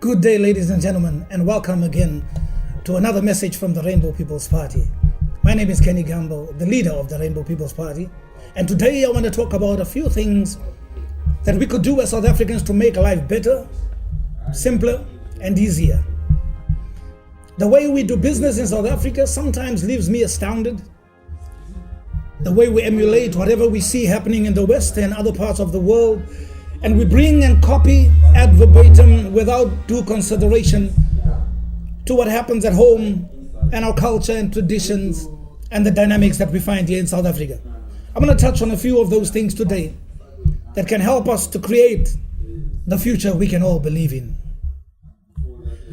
Good day, ladies and gentlemen, and welcome again to another message from the Rainbow People's Party. My name is Kenny Gamble, the leader of the Rainbow People's Party, and today I want to talk about a few things that we could do as South Africans to make life better, simpler, and easier. The way we do business in South Africa sometimes leaves me astounded. The way we emulate whatever we see happening in the West and other parts of the world, and we bring and copy ad verbatim without due consideration to what happens at home and our culture and traditions and the dynamics that we find here in South Africa. I'm going to touch on a few of those things today that can help us to create the future we can all believe in.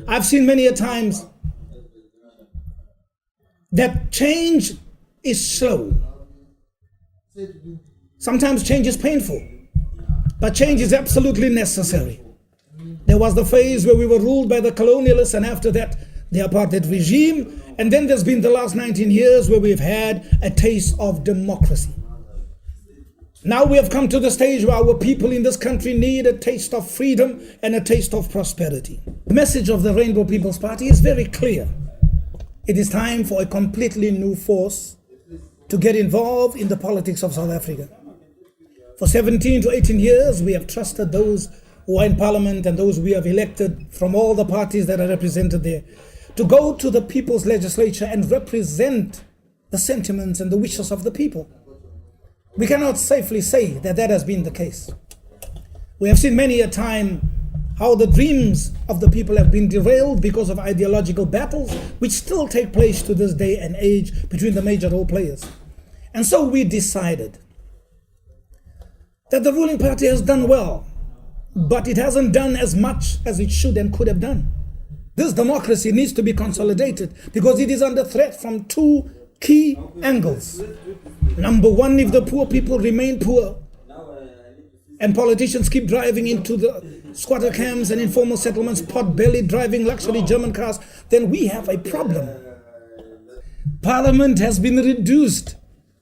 I've seen many a times that change is slow. Sometimes change is painful, but change is absolutely necessary. There was the phase where we were ruled by the colonialists, and after that, the apartheid regime. And then there's been the last 19 years where we've had a taste of democracy. Now we have come to the stage where our people in this country need a taste of freedom and a taste of prosperity. The message of the Rainbow People's Party is very clear. It is time for a completely new force to get involved in the politics of South Africa. For 17 to 18 years, we have trusted those who are in parliament and those we have elected from all the parties that are represented there to go to the people's legislature and represent the sentiments and the wishes of the people. We cannot safely say that that has been the case. We have seen many a time how the dreams of the people have been derailed because of ideological battles which still take place to this day and age between the major role players. And so we decided that the ruling party has done well, but it hasn't done as much as it should and could have done. This democracy needs to be consolidated because it is under threat from two key angles. Number one, if the poor people remain poor and politicians keep driving into the squatter camps and informal settlements, pot-bellied, driving luxury German cars, then we have a problem. Parliament has been reduced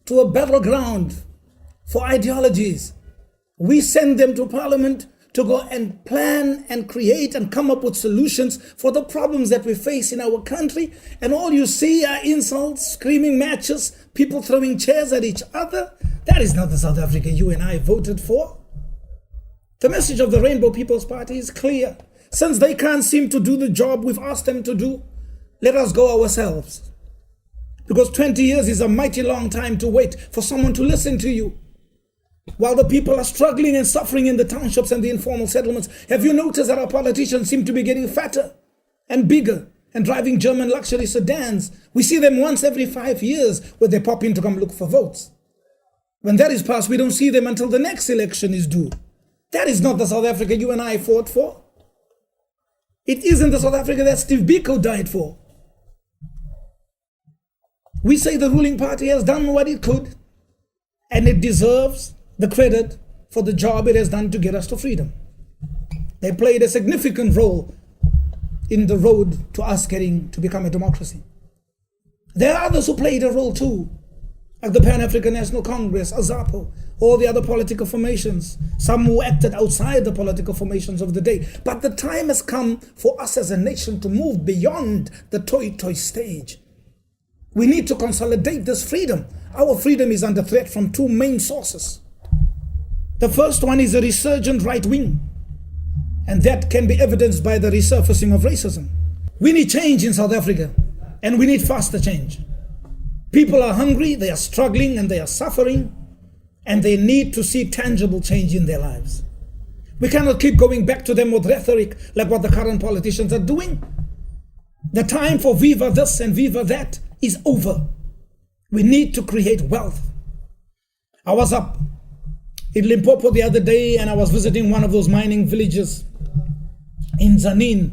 to a battleground for ideologies. We send them to Parliament to go and plan and create and come up with solutions for the problems that we face in our country. And all you see are insults, screaming matches, people throwing chairs at each other. That is not the South Africa you and I voted for. The message of the Rainbow People's Party is clear. Since they can't seem to do the job we've asked them to do, let us go ourselves. Because 20 years is a mighty long time to wait for someone to listen to you. While the people are struggling and suffering in the townships and the informal settlements, have you noticed that our politicians seem to be getting fatter and bigger and driving German luxury sedans? We see them once every 5 years where they pop in to come look for votes. When that is passed, we don't see them until the next election is due. That is not the South Africa you and I fought for. It isn't the South Africa that Steve Biko died for. We say the ruling party has done what it could, and it deserves the credit for the job it has done to get us to freedom. They played a significant role in the road to us getting to become a democracy. There are others who played a role too, like the Pan-African National Congress, AZAPO, all the other political formations, some who acted outside the political formations of the day. But the time has come for us as a nation to move beyond the toy stage. We need to consolidate this freedom. Our freedom is under threat from two main sources. The first one is a resurgent right wing, and that can be evidenced by the resurfacing of racism. We need change in South Africa, and we need faster change. People are hungry, they are struggling, and they are suffering, and they need to see tangible change in their lives. We cannot keep going back to them with rhetoric like what the current politicians are doing. The time for viva this and viva that is over. We need to create wealth. I was up in Limpopo the other day and I was visiting one of those mining villages in Tzaneen,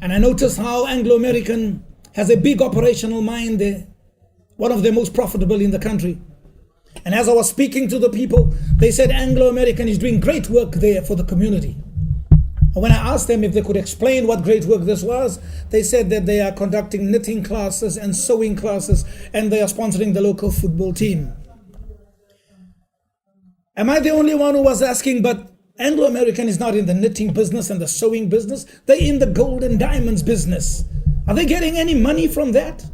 and I noticed how Anglo American has a big operational mine there, one of the most profitable in the country. And as I was speaking to the people, they said Anglo American is doing great work there for the community. And when I asked them if they could explain what great work this was, they said that they are conducting knitting classes and sewing classes, and they are sponsoring the local football team. Am I the only one who was asking, but Anglo-American is not in the knitting business and the sewing business. They're in the gold and diamonds business. Are they getting any money from that?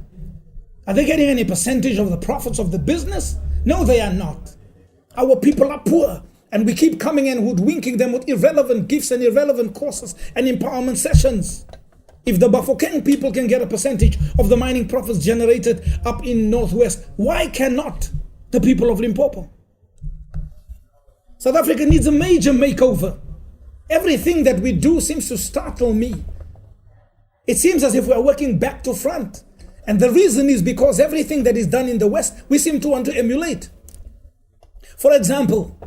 Are they getting any percentage of the profits of the business? No, they are not. Our people are poor, and we keep coming and hoodwinking them with irrelevant gifts and irrelevant courses and empowerment sessions. If the Bafokeng people can get a percentage of the mining profits generated up in Northwest, why cannot the people of Limpopo? South Africa needs a major makeover. Everything that we do seems to startle me. It seems as if we are working back to front. And the reason is because everything that is done in the West, we seem to want to emulate. For example,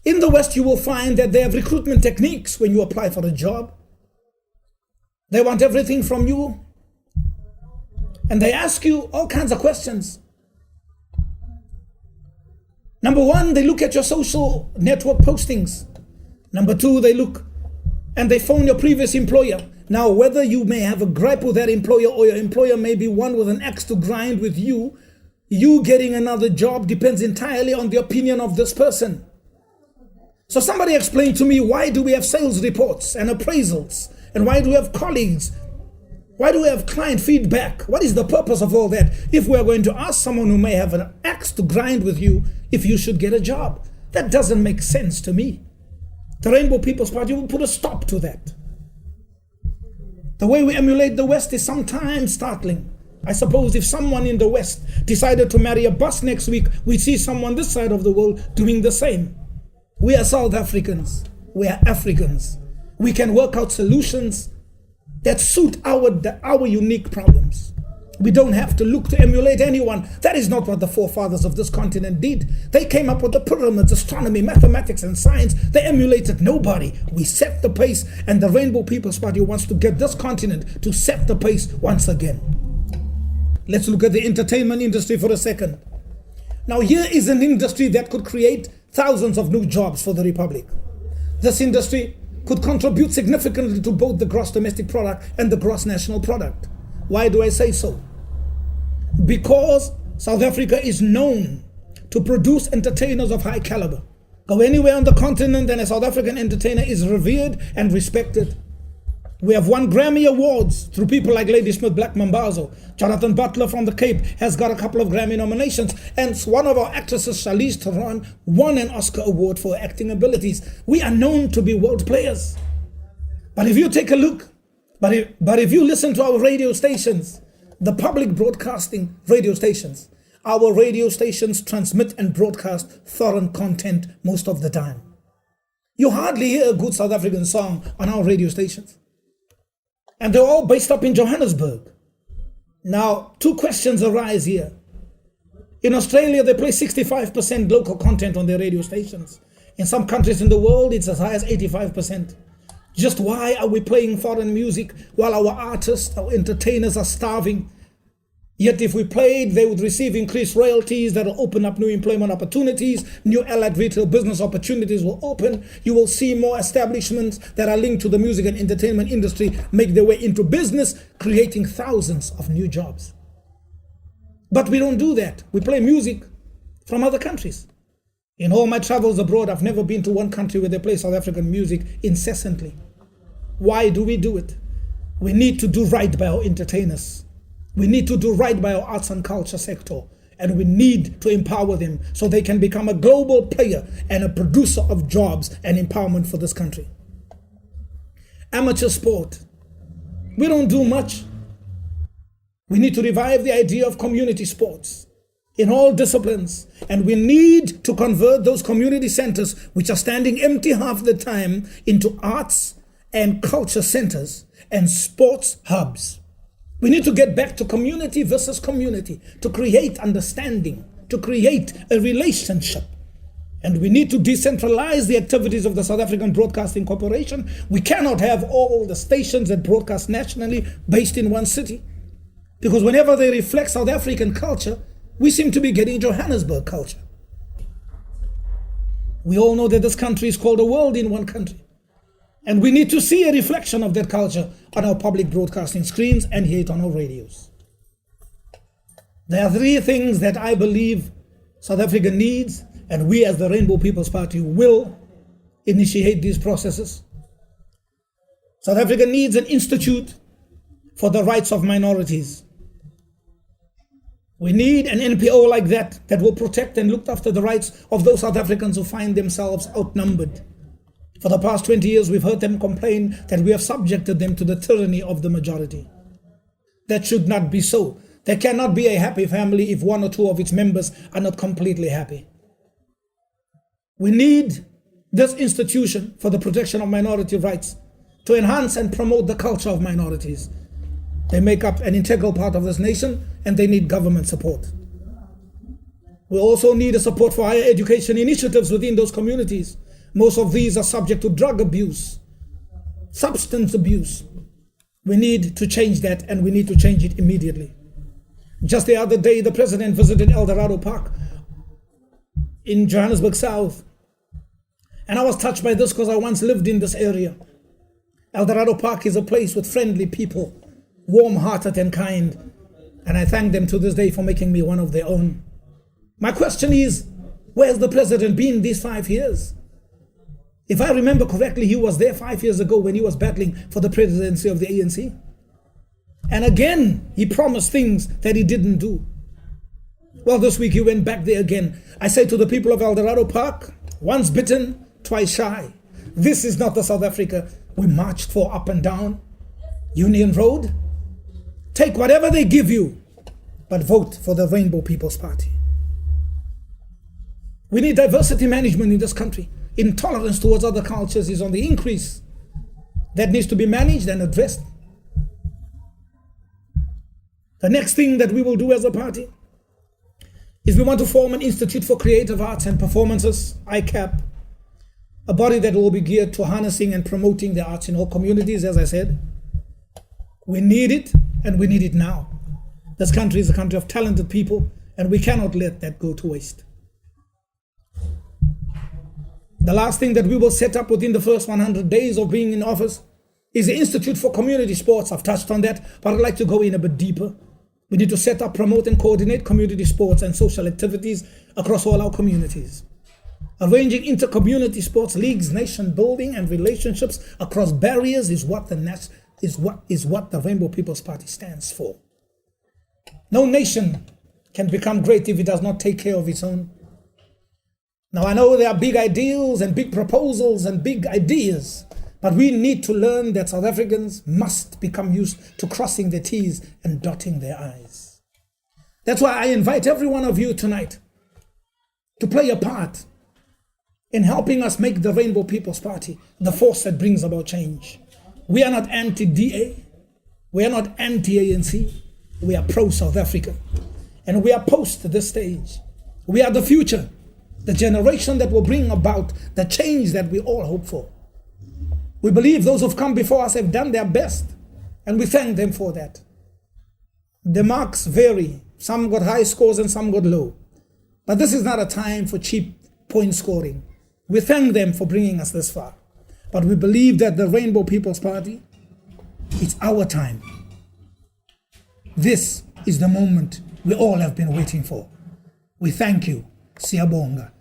in the West, you will find that they have recruitment techniques when you apply for a job. They want everything from you. And they ask you all kinds of questions. Number one, they look at your social network postings. Number two, they look and they phone your previous employer. Now, whether you may have a gripe with that employer or your employer may be one with an axe to grind with you getting another job depends entirely on the opinion of this person. So somebody explain to me, why do we have sales reports and appraisals? And why do we have colleagues? Why do we have client feedback? What is the purpose of all that if we are going to ask someone who may have an axe to grind with you if you should get a job? That doesn't make sense to me. The Rainbow People's Party will put a stop to that. The way we emulate the West is sometimes startling. I suppose if someone in the West decided to marry a bus next week, we see someone this side of the world doing the same. We are South Africans. We are Africans. We can work out solutions that suit our unique problems. We don't have to look to emulate anyone. That is not what the forefathers of this continent did. They came up with the pyramids, astronomy, mathematics, and science. They emulated nobody. We set the pace, and the Rainbow People's Party wants to get this continent to set the pace once again. Let's look at the entertainment industry for a second. Now, here is an industry that could create thousands of new jobs for the Republic. This industry could contribute significantly to both the gross domestic product and the gross national product. Why do I say so? Because South Africa is known to produce entertainers of high caliber. Go anywhere on the continent and a South African entertainer is revered and respected. We have won Grammy Awards through people like Ladysmith Black Mambazo. Jonathan Butler from the Cape has got a couple of Grammy nominations. And one of our actresses, Charlize Theron, won an Oscar Award for her acting abilities. We are known to be world players. But if you take a look, but if you listen to our radio stations, the public broadcasting radio stations, our radio stations transmit and broadcast foreign content most of the time. You hardly hear a good South African song on our radio stations. And they're all based up in Johannesburg. Now, two questions arise here. In Australia, they play 65% local content on their radio stations. In some countries in the world, it's as high as 85%. Just why are we playing foreign music while our artists, our entertainers are starving? Yet if we played, they would receive increased royalties that will open up new employment opportunities, new allied retail business opportunities will open. You will see more establishments that are linked to the music and entertainment industry make their way into business, creating thousands of new jobs. But we don't do that. We play music from other countries. In all my travels abroad, I've never been to one country where they play South African music incessantly. Why do we do it? We need to do right by our entertainers. We need to do right by our arts and culture sector. And we need to empower them so they can become a global player and a producer of jobs and empowerment for this country. Amateur sport. We don't do much. We need to revive the idea of community sports in all disciplines, and we need to convert those community centers which are standing empty half the time into arts and culture centers and sports hubs. We need to get back to community versus community, to create understanding, to create a relationship. And we need to decentralize the activities of the South African Broadcasting Corporation. We cannot have all the stations that broadcast nationally based in one city, because whenever they reflect South African culture, we seem to be getting Johannesburg culture. We all know that this country is called a world in one country. And we need to see a reflection of that culture on our public broadcasting screens and hear it on our radios. There are three things that I believe South Africa needs, and we as the Rainbow People's Party will initiate these processes. South Africa needs an institute for the rights of minorities. We need an NPO like that will protect and look after the rights of those South Africans who find themselves outnumbered. For the past 20 years, we've heard them complain that we have subjected them to the tyranny of the majority. That should not be so. There cannot be a happy family if one or two of its members are not completely happy. We need this institution for the protection of minority rights to enhance and promote the culture of minorities. They make up an integral part of this nation and they need government support. We also need a support for higher education initiatives within those communities. Most of these are subject to drug abuse, substance abuse. We need to change that, and we need to change it immediately. Just the other day, the president visited Eldorado Park in Johannesburg South. And I was touched by this because I once lived in this area. Eldorado Park is a place with friendly people, warm-hearted and kind. And I thank them to this day for making me one of their own. My question is, where's the president been these 5 years? If I remember correctly, he was there 5 years ago when he was battling for the presidency of the ANC. And again, he promised things that he didn't do. Well, this week he went back there again. I say to the people of Eldorado Park, once bitten, twice shy. This is not the South Africa we marched for up and down Union Road. Take whatever they give you, but vote for the Rainbow People's Party. We need diversity management in this country. Intolerance towards other cultures is on the increase. That needs to be managed and addressed. The next thing that we will do as a party is we want to form an Institute for Creative Arts and Performances, ICAP, a body that will be geared to harnessing and promoting the arts in all communities, as I said. We need it, and we need it now. This country is a country of talented people, and we cannot let that go to waste. The last thing that we will set up within the first 100 days of being in office is the Institute for Community Sports. I've touched on that, but I'd like to go in a bit deeper. We need to set up, promote, and coordinate community sports and social activities across all our communities. Arranging inter-community sports leagues, nation building, and relationships across barriers is what the Rainbow People's Party stands for. No nation can become great if it does not take care of its own. Now, I know there are big ideals and big proposals and big ideas, but we need to learn that South Africans must become used to crossing their T's and dotting their I's. That's why I invite every one of you tonight to play a part in helping us make the Rainbow People's Party the force that brings about change. We are not anti-DA. We are not anti-ANC. We are pro-South Africa. And we are post this stage. We are the future. The generation that will bring about the change that we all hope for. We believe those who've come before us have done their best, and we thank them for that. The marks vary. Some got high scores and some got low. But this is not a time for cheap point scoring. We thank them for bringing us this far. But we believe that the Rainbow People's Party, it's our time. This is the moment we all have been waiting for. We thank you. Siyabonga.